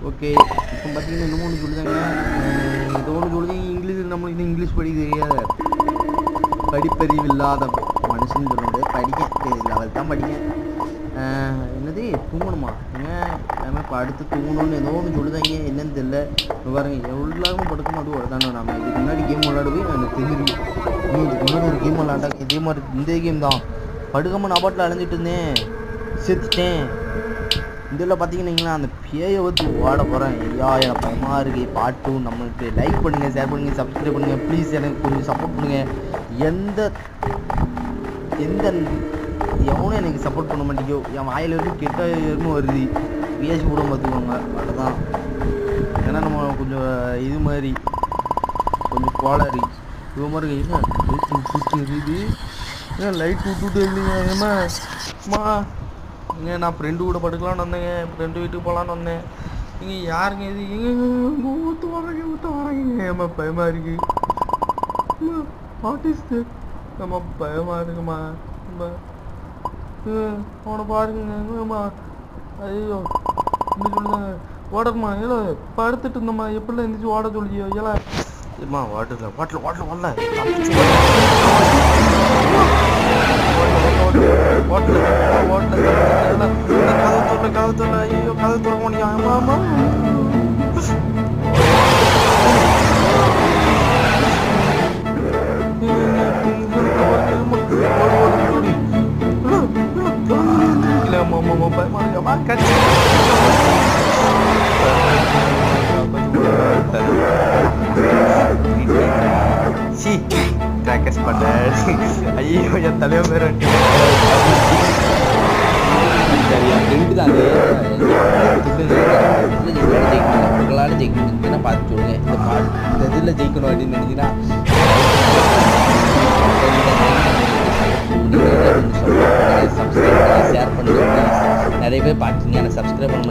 Okay. இப்போ பார்த்தீங்கன்னா இன்னமும் ஒன்று சொல்லுதாங்க. ஏதோ ஒன்று சொல்லுது இங்கிலீஷ். நம்மளுக்கு இன்னும் இங்கிலீஷ் படிக்க தெரியாது. படிப்பறிவு இல்லாத மனுஷன்னு சொல்ல முடியாது. படிக்க லெவல் தான் படிக்க. என்னது தூங்கணுமா? ஏன் இப்போ அடுத்து தூங்கணும்னு ஏதோ ஒன்று சொல்லுதாங்க. என்னன்னு தெரியல. இப்போ பாருங்க எவ்வளோ படுக்கணும் அது ஒரு தானே. நம்ம இதுக்கு முன்னாடி கேம் விளாடுவே எனக்கு தெரிஞ்சிருக்கு. இதுக்கு முன்னாடி ஒரு கேம் விளாண்டா இதே மாதிரி இந்த கேம் தான். படுக்காமல் நான் பாட்டில் அலைஞ்சிட்டு இருந்தேன், செத்துட்டேன். இதில் பார்த்தீங்கன்னா அந்த பேயை வச்சு ஓட போகிறேன். ஐயா எனக்கு பயமாக இருக்குது. பாட்டு நம்மளுக்கு லைக் பண்ணுங்கள், ஷேர் பண்ணுங்கள், சப்ஸ்கிரைப் பண்ணுங்கள். ப்ளீஸ் எனக்கு கொஞ்சம் சப்போர்ட் பண்ணுங்கள். எந்த எவனும் எனக்கு சப்போர்ட் பண்ண மாட்டேங்கோ. என் வாயில் வரைக்கும் கெட்ட வருது. பேசி கூட பார்த்துக்கோங்க. அதுதான். ஏன்னா நம்ம கொஞ்சம் இது மாதிரி கொஞ்சம் கோளாறு இது மாதிரி. என்ன லைட் விட்டுட்டு இருக்குது? ஏன் லைட் விட்டுட்டு இருந்தீங்க? ஏம்மா இங்கே நான் ஃப்ரெண்டு கூட படுக்கலான்னு வந்தேங்க. ஃப்ரெண்டு வீட்டுக்கு போகலான்னு வந்தேன். நீங்கள் யாருங்க இது? எங்கே ஊற்று வராங்க. ஏம்மா பயமாக இருக்கு. ஆர்டிஸ்ட்டு நம்ம பயமாக இருக்குமா? நம்ம அவனை பாருங்கம்மா. ஐயோ இப்படி சொல்லுதாங்க. ஓடக்குமா? ஏல படுத்துட்டு இருந்தம்மா. எப்படிலாம் எந்திரிச்சு ஓட சொல்லியோ? ஏல ஏம்மா வாட்டர் வரல. கதை சொல்ல. ஐயோ கதை சொல்ல முடியும். ஆமாம் ஐயோ என் தலைவ பேர் ஃப்ரெண்டு தான். உங்களால் ஜெயிக்கணும் பார்த்து சொல்லுங்க. இந்த இதில் ஜெயிக்கணும் அப்படின்னு நினைச்சிங்கன்னா சப்ஸ்கிரைப் பண்ணுங்கள், ஷேர் பண்ணுங்கள். நிறைய பேர் பார்த்துங்க. எனக்கு சப்ஸ்கிரைப் பண்ண